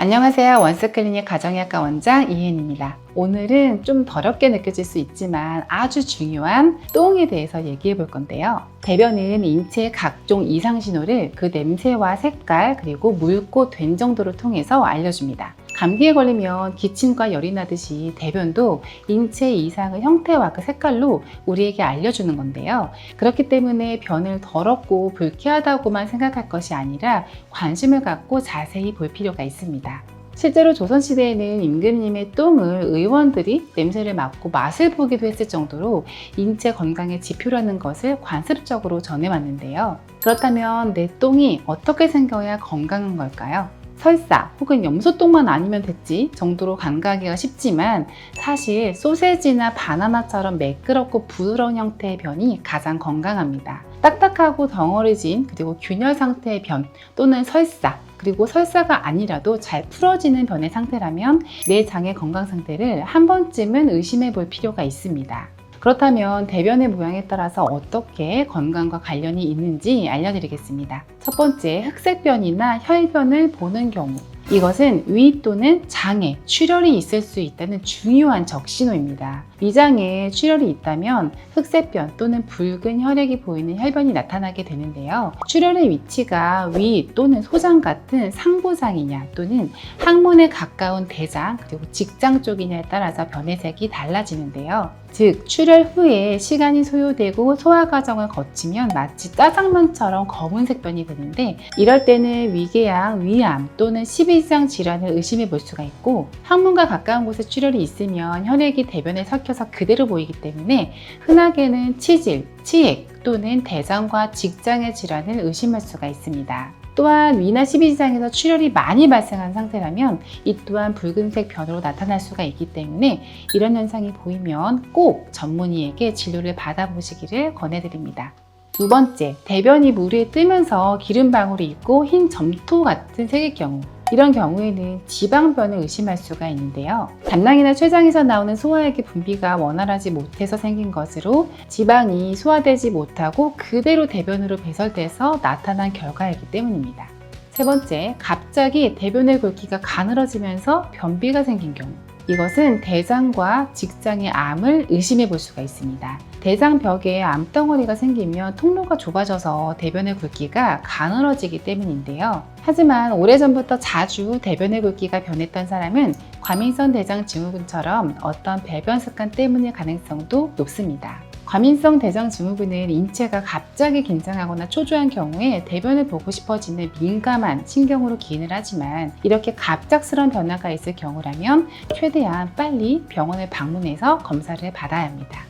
안녕하세요. 원스클리닉 가정의학과 원장 이혜인입니다. 오늘은 좀 더럽게 느껴질 수 있지만 아주 중요한 똥에 대해서 얘기해 볼 건데요. 대변은 인체의 각종 이상 신호를 그 냄새와 색깔 그리고 묽고 된 정도를 통해서 알려줍니다. 감기에 걸리면 기침과 열이 나듯이 대변도 인체의 이상의 형태와 그 색깔로 우리에게 알려주는 건데요. 그렇기 때문에 변을 더럽고 불쾌하다고만 생각할 것이 아니라 관심을 갖고 자세히 볼 필요가 있습니다. 실제로 조선시대에는 임금님의 똥을 의원들이 냄새를 맡고 맛을 보기도 했을 정도로 인체 건강의 지표라는 것을 관습적으로 전해왔는데요. 그렇다면 내 똥이 어떻게 생겨야 건강한 걸까요? 설사 혹은 염소똥만 아니면 됐지 정도로 간과하기가 쉽지만 사실 소세지나 바나나처럼 매끄럽고 부드러운 형태의 변이 가장 건강합니다. 딱딱하고 덩어리진 그리고 균열 상태의 변 또는 설사 그리고 설사가 아니라도 잘 풀어지는 변의 상태라면 내 장의 건강 상태를 한 번쯤은 의심해 볼 필요가 있습니다. 그렇다면 대변의 모양에 따라서 어떻게 건강과 관련이 있는지 알려드리겠습니다. 첫 번째, 흑색변이나 혈변을 보는 경우. 이것은 위 또는 장에 출혈이 있을 수 있다는 중요한 적신호입니다. 위장에 출혈이 있다면 흑색변 또는 붉은 혈액이 보이는 혈변이 나타나게 되는데요. 출혈의 위치가 위 또는 소장 같은 상부장이냐 또는 항문에 가까운 대장 그리고 직장 쪽이냐에 따라서 변의 색이 달라지는데요. 즉 출혈 후에 시간이 소요되고 소화 과정을 거치면 마치 짜장면처럼 검은색 변이 되는데 이럴 때는 위궤양, 위암 또는 십이장 질환을 의심해 볼 수가 있고 항문과 가까운 곳에 출혈이 있으면 혈액이 대변에 섞여서 그대로 보이기 때문에 흔하게는 치질, 치액 또는 대장과 직장의 질환을 의심할 수가 있습니다. 또한 위나 십이지장에서 출혈이 많이 발생한 상태라면 이 또한 붉은색 변으로 나타날 수가 있기 때문에 이런 현상이 보이면 꼭 전문의에게 진료를 받아보시기를 권해드립니다. 두 번째, 대변이 물 위에 뜨면서 기름방울이 있고 흰 점토 같은 색일 경우 이런 경우에는 지방변을 의심할 수가 있는데요. 담낭이나 췌장에서 나오는 소화액의 분비가 원활하지 못해서 생긴 것으로 지방이 소화되지 못하고 그대로 대변으로 배설돼서 나타난 결과이기 때문입니다. 세 번째, 갑자기 대변의 굵기가 가늘어지면서 변비가 생긴 경우 이것은 대장과 직장의 암을 의심해 볼 수가 있습니다. 대장벽에 암덩어리가 생기면 통로가 좁아져서 대변의 굵기가 가늘어지기 때문인데요. 하지만 오래전부터 자주 대변의 굵기가 변했던 사람은 과민성 대장 증후군처럼 어떤 배변 습관 때문일 가능성도 높습니다. 과민성 대장 증후군은 인체가 갑자기 긴장하거나 초조한 경우에 대변을 보고 싶어지는 민감한 신경으로 기인을 하지만 이렇게 갑작스러운 변화가 있을 경우라면 최대한 빨리 병원을 방문해서 검사를 받아야 합니다.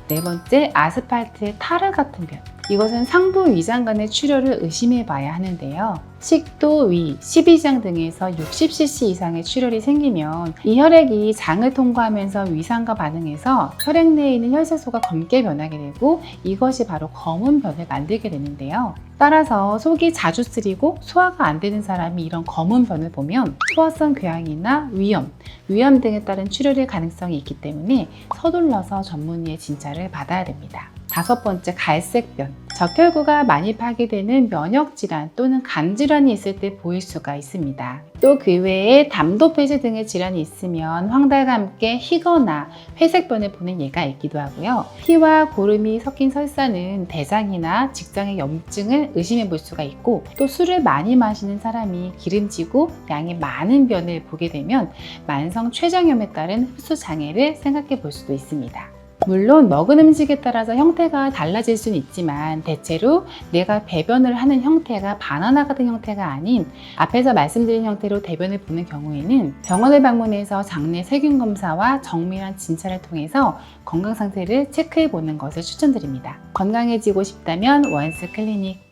네 번째, 아스팔트의 타르 같은 변. 이것은 상부 위장 간의 출혈을 의심해 봐야 하는데요. 식도, 위, 십이장 등에서 60cc 이상의 출혈이 생기면 이 혈액이 장을 통과하면서 위산과 반응해서 혈액 내에 있는 혈색소가 검게 변하게 되고 이것이 바로 검은 변을 만들게 되는데요. 따라서 속이 자주 쓰리고 소화가 안 되는 사람이 이런 검은 변을 보면 소화성 궤양이나 위염 등에 따른 출혈의 가능성이 있기 때문에 서둘러서 전문의의 진찰을 받아야 됩니다. 다섯 번째, 갈색변. 적혈구가 많이 파괴되는 면역질환 또는 간질환이 있을 때 보일 수가 있습니다. 또 그 외에 담도 폐쇄 등의 질환이 있으면 황달과 함께 희거나 회색변을 보는 예가 있기도 하고요. 피와 고름이 섞인 설사는 대장이나 직장의 염증을 의심해 볼 수가 있고 또 술을 많이 마시는 사람이 기름지고 양이 많은 변을 보게 되면 만성 췌장염에 따른 흡수 장애를 생각해 볼 수도 있습니다. 물론 먹은 음식에 따라서 형태가 달라질 수는 있지만 대체로 내가 배변을 하는 형태가 바나나 같은 형태가 아닌 앞에서 말씀드린 형태로 대변을 보는 경우에는 병원을 방문해서 장내 세균 검사와 정밀한 진찰을 통해서 건강 상태를 체크해 보는 것을 추천드립니다. 건강해지고 싶다면 원스 클리닉